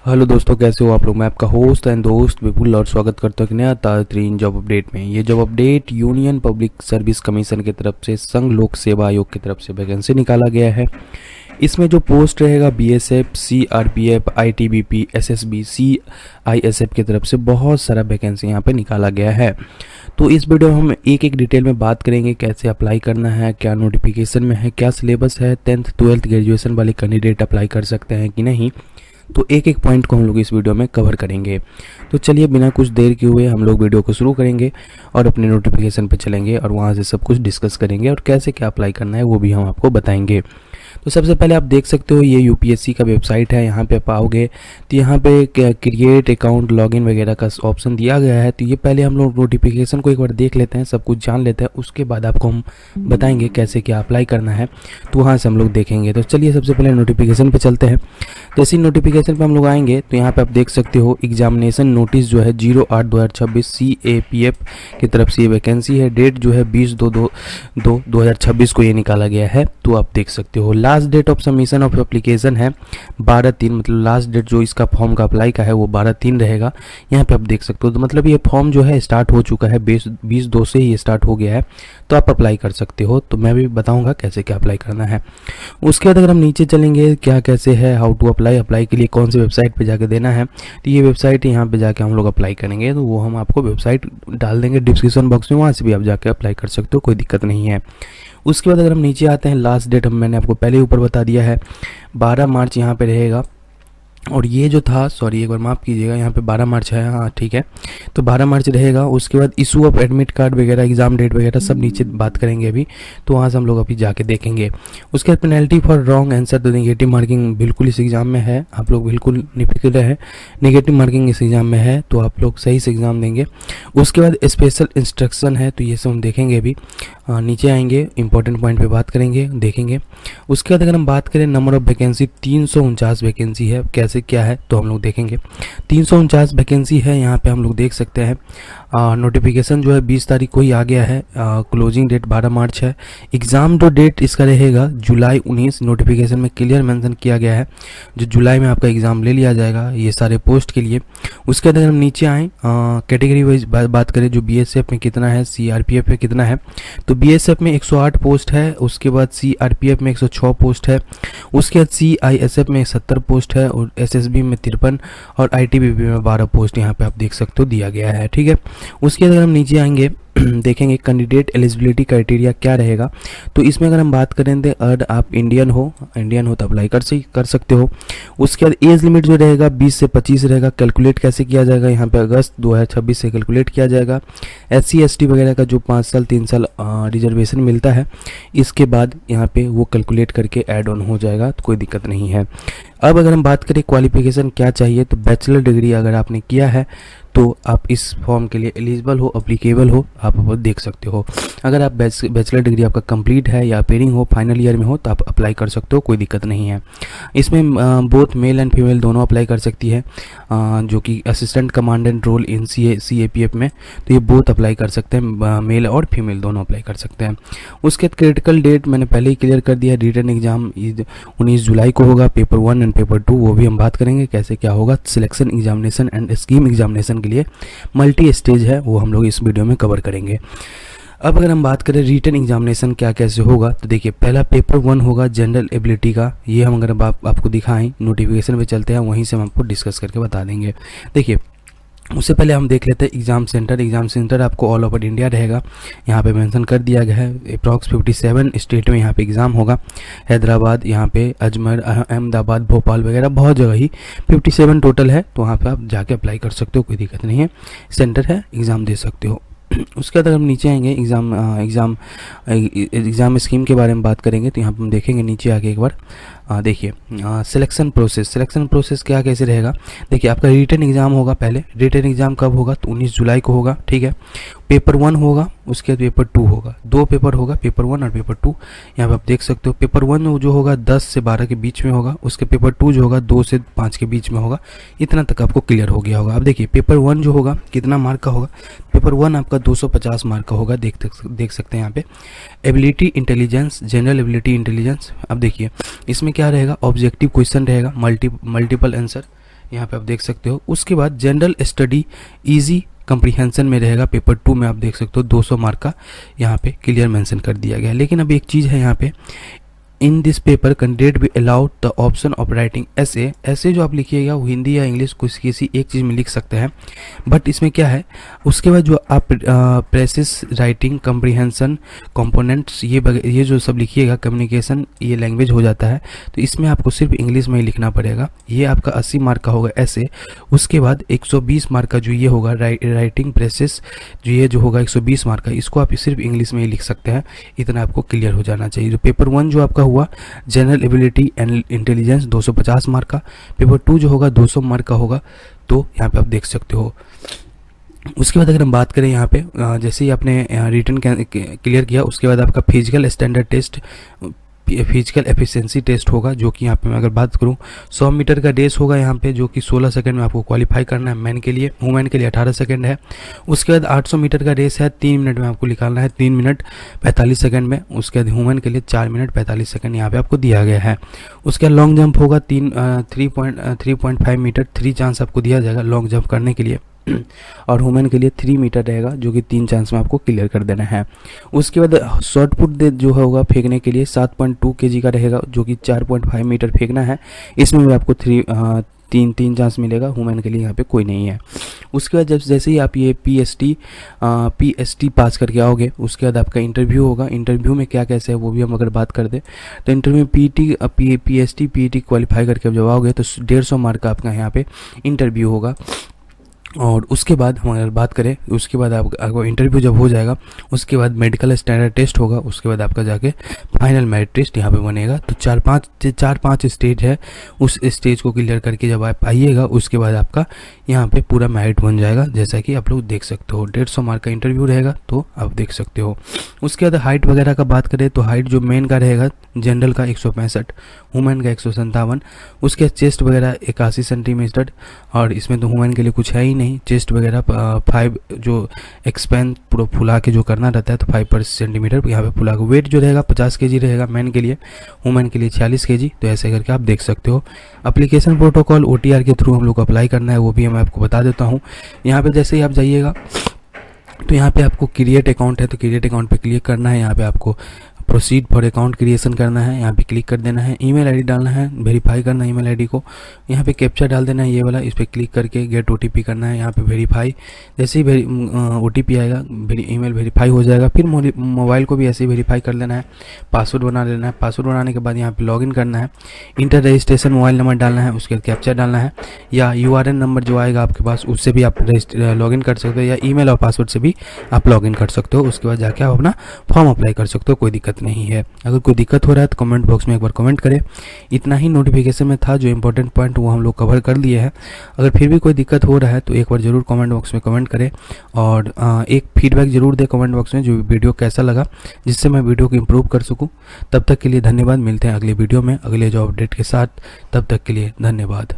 Hello दोस्तों, कैसे हो आप लोग। मैं आपका होस्ट एंड दोस्त विपुल और स्वागत करता हूँ एक नया ताज़ा जॉब अपडेट में। ये job update union public service commission की तरफ से संघ लोक सेवा आयोग की तरफ से वैकेंसी निकाला गया है। इसमें जो पोस्ट रहेगा BSF, CRPF, ITBP, SSB, CISF की तरफ से बहुत सारा वैकेंसी यहाँ पे निकाला गया है। तो इस वीडियो में हम एक एक डिटेल में बात करेंगे, कैसे अप्लाई करना है, क्या नोटिफिकेशन में है, क्या सिलेबस है, 10th 12th ग्रेजुएशन वाले कैंडिडेट अप्लाई कर सकते हैं कि नहीं। तो एक एक पॉइंट को हम लोग इस वीडियो में कवर करेंगे। तो चलिए बिना कुछ देर के हुए हम लोग वीडियो को शुरू करेंगे और अपने नोटिफिकेशन पे चलेंगे और वहाँ से सब कुछ डिस्कस करेंगे और कैसे क्या अप्लाई करना है वो भी हम आपको बताएंगे। तो सबसे पहले आप देख सकते हो ये यूपीएससी का वेबसाइट है। यहाँ पे आप आओगे तो यहाँ पे क्रिएट अकाउंट, लॉगिन वगैरह का ऑप्शन दिया गया है। तो ये पहले हम लोग नोटिफिकेशन को एक बार देख लेते हैं, सब कुछ जान लेते हैं, उसके बाद आपको हम बताएंगे कैसे क्या अप्लाई करना है। तो वहाँ से हम लोग देखेंगे। तो चलिए सबसे पहले नोटिफिकेशन पे चलते हैं। जैसे ही नोटिफिकेशन पे हम लोग आएंगे तो यहाँ पे आप देख सकते हो एग्जामिनेशन नोटिस जो है 08/2026 सीएपीएफ की तरफ से ये वैकेंसी है। डेट जो है 20/2/2026 को ये निकाला गया है। तो आप देख सकते हो last date of submission of application है 12/3, मतलब लास्ट डेट जो इसका फॉर्म का अप्लाई का है वो 12/3 रहेगा। यहाँ पे आप देख सकते हो। तो मतलब ये फॉर्म जो है स्टार्ट हो चुका है, 20/2 से ही स्टार्ट हो गया है। तो आप अप्लाई कर सकते हो। तो मैं भी बताऊंगा कैसे क्या अप्लाई करना है। उसके बाद अगर हम नीचे चलेंगे क्या कैसे है, हाउ टू अप्लाई के लिए कौन सी वेबसाइट पे जाके देना है। तो ये वेबसाइट यहाँ पे जाके हम लोग अप्लाई करेंगे। तो वो हम आपको वेबसाइट डाल देंगे डिस्क्रिप्शन बॉक्स में, वहाँ से भी आप जाके अप्लाई कर सकते हो, कोई दिक्कत नहीं है। उसके बाद अगर हम नीचे आते हैं, लास्ट डेट मैंने आपको पहले ही ऊपर बता दिया है 12 मार्च यहाँ पे रहेगा। और ये जो था, सॉरी एक बार माफ़ कीजिएगा, यहाँ पे 12 मार्च है, हाँ ठीक है। तो 12 मार्च रहेगा। उसके बाद इशू ऑफ एडमिट कार्ड वगैरह, एग्जाम डेट वगैरह सब नीचे बात करेंगे अभी। तो वहाँ से हम लोग अभी जाके देखेंगे। उसके बाद पेनल्टी फॉर रॉन्ग आंसर तो नेगेटिव मार्किंग बिल्कुल इस एग्ज़ाम में है। आप लोग बिल्कुल निफिक्र रहे, नेगेटिव मार्किंग इस एग्ज़ाम में है। तो आप लोग सही से एग्ज़ाम देंगे। उसके बाद स्पेशल इंस्ट्रक्शन है, तो ये सब हम देखेंगे अभी। नीचे आएंगे, इंपॉर्टेंट पॉइंट पे बात करेंगे, देखेंगे। उसके बाद अगर हम बात करें नंबर ऑफ वैकेंसी, 349 वैकेंसी है। कैसे क्या है तो हम लोग देखेंगे। 349 वैकेंसी है यहाँ पे हम लोग देख सकते हैं। नोटिफिकेशन जो है 20 तारीख को ही आ गया है। क्लोजिंग डेट 12 मार्च है। एग्ज़ाम जो डेट इसका रहेगा जुलाई 19, नोटिफिकेशन में क्लियर मेंशन किया गया है जो जुलाई में आपका एग्ज़ाम ले लिया जाएगा ये सारे पोस्ट के लिए। उसके बाद अगर हम नीचे आएँ, कैटेगरी वाइज बात करें, जो बीएसएफ में कितना है, सीआरपीएफ में कितना है। तो बीएसएफ में 108 पोस्ट है। उसके बाद सीआरपीएफ में 106 पोस्ट है। उसके बाद सीआईएसएफ में 70 पोस्ट है और एसएसबी में 53 और आईटीबीपी में 12 पोस्ट यहाँ पे आप देख सकते हो दिया गया है, ठीक है। उसके बाद अगर हम नीचे आएंगे देखेंगे कैंडिडेट एलिजिबिलिटी क्राइटेरिया क्या रहेगा। तो इसमें अगर हम बात करें तो अगर आप इंडियन हो तो अप्लाई कर सकते हो। उसके बाद एज लिमिट जो रहेगा 20 से 25 रहेगा। कैलकुलेट कैसे किया जाएगा, यहाँ पे अगस्त 2026 से कैलकुलेट किया जाएगा। SC ST वगैरह का जो 5 साल 3 साल रिजर्वेशन मिलता है, इसके बाद यहाँ पे वो कैलकुलेट करके ऐड ऑन हो जाएगा, तो कोई दिक्कत नहीं है। अब अगर हम बात करें क्वालिफिकेशन क्या चाहिए, तो बैचलर डिग्री अगर आपने किया है तो आप इस फॉर्म के लिए एलिजिबल हो, अप्लीकेबल हो, आप देख सकते हो। अगर आप बैचलर डिग्री आपका कंप्लीट है या अपेयरिंग हो, फाइनल ईयर में हो, तो आप अप्लाई कर सकते हो, कोई दिक्कत नहीं है। इसमें बोथ मेल एंड फीमेल दोनों अप्लाई कर सकती है, जो कि assistant commandant role in CAPF में। तो ये बोथ अप्लाई कर सकते हैं, मेल और फीमेल दोनों अप्लाई कर सकते हैं। उसके बाद क्रिटिकल डेट मैंने पहले ही क्लियर कर दिया। रिटन एग्जाम 19 जुलाई को होगा। पेपर 1 एंड पेपर 2 वो भी हम बात करेंगे कैसे क्या होगा। Selection examination and scheme examination के लिए मल्टी स्टेज है, वो हम लोग इस वीडियो में कवर करेंगे। अब अगर हम बात करें रिटन एग्जामिनेशन क्या कैसे होगा, तो देखिए पहला पेपर 1 होगा जनरल एबिलिटी का। ये हम अगर आपको दिखाएं, नोटिफिकेशन पे चलते हैं, वहीं से हम आपको डिस्कस करके बता देंगे। देखिए उससे पहले हम देख लेते हैं एग्ज़ाम सेंटर। एग्ज़ाम सेंटर आपको ऑल ओवर इंडिया रहेगा, यहाँ पे मेंशन कर दिया गया है। अप्रॉक्स 57 स्टेट में यहाँ पे एग्ज़ाम होगा। हैदराबाद, यहाँ पे अजमेर, अहमदाबाद, भोपाल वगैरह बहुत जगह ही 57 टोटल है। तो वहाँ पे आप जाके अप्लाई कर सकते हो, कोई दिक्कत नहीं है। सेंटर है, एग्ज़ाम दे सकते हो। उसके बाद अगर हम नीचे आएंगे, एग्ज़ाम स्कीम के बारे में बात करेंगे। तो यहाँ पर हम देखेंगे नीचे आके एक बार देखिए सिलेक्शन प्रोसेस क्या कैसे रहेगा। देखिए आपका रिटन एग्ज़ाम होगा। पहले रिटन एग्ज़ाम कब होगा, तो 19 जुलाई को होगा, ठीक है। पेपर 1 होगा, उसके बाद पेपर 2 होगा। 2 पेपर होगा, पेपर 1 और पेपर 2। यहाँ पे आप देख सकते हो पेपर 1 जो होगा 10 से 12 के बीच में होगा। उसके पेपर 2 जो होगा 2 से 5 के बीच में होगा। इतना तक आपको क्लियर हो गया होगा। अब देखिए पेपर 1 जो होगा कितना मार्क का होगा। पेपर 1 आपका 250 मार्क का होगा, देख सकते हैं यहाँ पे। Ability intelligence, general ability intelligence. अब देखिए इसमें क्या रहेगा, ऑब्जेक्टिव क्वेश्चन रहेगा, मल्टीपल आंसर, यहाँ पे आप देख सकते हो। उसके बाद जनरल स्टडी इजी कंप्रीहेंशन में रहेगा, पेपर 2 में आप देख सकते हो 200 मार्क का यहाँ पे क्लियर मेंशन कर दिया गया है। लेकिन अब एक चीज़ है यहाँ पे, इन दिस पेपर कैंडिडेट भी allowed the option of writing ऐसे। ऐसे जो आप लिखिएगा वो हिंदी या इंग्लिश किसी एक चीज़ में लिख सकते हैं, बट इसमें क्या है, उसके बाद जो आप प्रेसिस राइटिंग कंप्रीहेंशन कंपोनेंट्स ये जो सब लिखिएगा, कम्युनिकेशन ये लैंग्वेज हो जाता है, तो इसमें आपको सिर्फ इंग्लिश में ही लिखना पड़ेगा। ये आपका 80 मार्क का होगा ऐसे। उसके बाद 120 मार्क का जो ये होगा राइटिंग प्रेसिस, जो ये जो होगा 120 मार्क का, इसको आप सिर्फ इंग्लिश में ही लिख सकते हैं। इतना आपको क्लियर हो जाना चाहिए। जो पेपर 1 जो आपका हुआ general ability and intelligence 250 mark का, पेपर 2 जो होगा 200 मार्क का होगा। तो यहाँ पे आप देख सकते हो। उसके बाद अगर हम बात करें यहाँ पे, जैसे ही आपने रिटन क्लियर किया, उसके बाद आपका physical standard test, physical efficiency test होगा, जो कि यहाँ पे मैं अगर बात करूँ 100 मीटर का रेस होगा यहाँ पे, जो कि 16 सेकंड में आपको क्वालिफाई करना है मैन के लिए। वुमेन के लिए 18 सेकंड है। उसके बाद 800 मीटर का रेस है, 3 मिनट में आपको निकालना है, 3 मिनट 45 सेकंड में। उसके बाद वुमेन के लिए 4 मिनट 45 सेकंड यहाँ पे आपको दिया गया है। उसके बाद लॉन्ग जंप होगा 3.5 मीटर, 3 चांस आपको दिया जाएगा लॉन्ग जंप करने के लिए, और वुमेन के लिए 3 मीटर रहेगा, जो कि 3 चांस में आपको क्लियर कर देना है। उसके बाद शॉर्ट पुट जो होगा फेंकने के लिए 7.2 kg का रहेगा, जो कि 4.5 मीटर फेंकना है। इसमें भी आपको 3 चांस मिलेगा। वुमेन के लिए यहाँ पे कोई नहीं है। उसके बाद जैसे ही आप ये पीएसटी पास करके आओगे, उसके बाद आपका इंटरव्यू होगा। इंटरव्यू में क्या कैसे है वो भी हम अगर बात कर दें, तो इंटरव्यू में पीएसटी क्वालिफाई करके जब आओगे तो 150 मार्क का आपका यहाँ पे इंटरव्यू होगा। और उसके बाद हम अगर बात करें, उसके बाद आपको इंटरव्यू जब हो जाएगा, उसके बाद मेडिकल स्टैंडर्ड टेस्ट होगा। उसके बाद आपका जाके फाइनल मेरिट टेस्ट यहाँ पे बनेगा। तो 4-5 स्टेज है, उस स्टेज को क्लियर करके जब आप आइएगा, उसके बाद आपका यहाँ पे पूरा मेरिट बन जाएगा, जैसा कि आप लोग देख सकते हो। 150 मार्क का इंटरव्यू रहेगा, तो आप देख सकते हो। उसके बाद हाइट वगैरह का बात करें, तो हाइट जो मेन का रहेगा जनरल का 165, वुमेन का 157। उसके चेस्ट वगैरह 81 सेंटीमीटर, और इसमें तो वुमेन के लिए कुछ है ही नहीं। चेस्ट वगैरह 5 जो एक्सपेंड पूरा फुला के जो करना रहता है, तो 5 सेंटीमीटर यहाँ पे फुला के। वेट जो रहेगा 50 kg रहेगा मैन के लिए, वुमेन के लिए 46 kg। तो ऐसे करके आप देख सकते हो। एप्लीकेशन प्रोटोकॉल OTR के थ्रू हम लोग को अप्लाई करना है, वो भी मैं आपको बता देता हूँ। यहाँ पे जैसे ही आप जाइएगा, तो यहाँ पे आपको क्रिएट अकाउंट है, तो क्रिएट अकाउंट पे क्लिक करना है। यहाँ पे आपको प्रोसीड फॉर अकाउंट क्रिएशन करना है, यहाँ पे क्लिक कर देना है। ईमेल आईडी डालना है, वेरीफाई करना है ईमेल आईडी को। यहाँ पे कैप्चा डाल देना है ये वाला, इस पर क्लिक करके गेट OTP करना है। यहाँ पे वेरीफाई, जैसे ही OTP आएगा ईमेल वेरीफाई हो जाएगा। फिर मोबाइल को भी ऐसे ही वेरीफाई कर लेना है, पासवर्ड बना लेना है। पासवर्ड बनाने के बाद यहाँ पे लॉगिन करना है, इंटर रजिस्ट्रेशन मोबाइल नंबर डालना है, उसके बाद कैप्चा डालना है, या URN नंबर जो आएगा आपके पास उससे भी आप लॉगिन कर सकते हो, या ईमेल और पासवर्ड से भी आप लॉगिन कर सकते हो। उसके बाद जाके आप अपना फॉर्म अप्लाई कर सकते हो, कोई दिक्कत नहीं है। अगर कोई दिक्कत हो रहा है तो कमेंट बॉक्स में एक बार कमेंट करें। इतना ही नोटिफिकेशन में था, जो इंपॉर्टेंट पॉइंट वो हम लोग कवर कर लिए हैं। अगर फिर भी कोई दिक्कत हो रहा है तो एक बार ज़रूर कमेंट बॉक्स में कमेंट करें, और एक फीडबैक ज़रूर दें कमेंट बॉक्स में, जो वीडियो कैसा लगा, जिससे मैं वीडियो को इम्प्रूव कर सकूँ। तब तक के लिए धन्यवाद। मिलते हैं अगले वीडियो में अगले जॉब अपडेट के साथ। तब तक के लिए धन्यवाद।